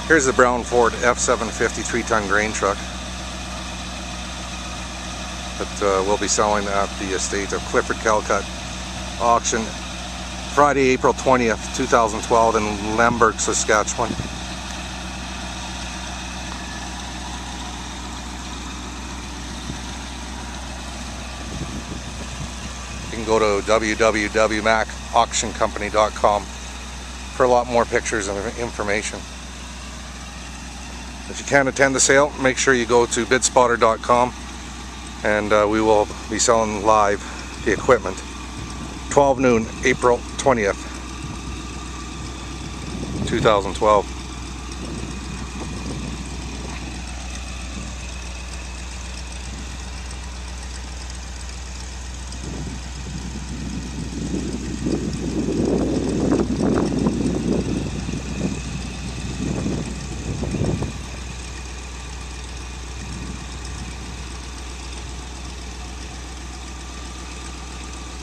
Here's the brown Ford F750 3-ton grain truck that we'll be selling at the estate of Clifford Calcutt auction Friday, April 20th, 2012 in Lemberg, Saskatchewan. You can go to www.mackauctioncompany.com for a lot more pictures and information. If you can't attend the sale, make sure you go to bidspotter.com, and we will be selling live the equipment. 12 noon, April 20th, 2012.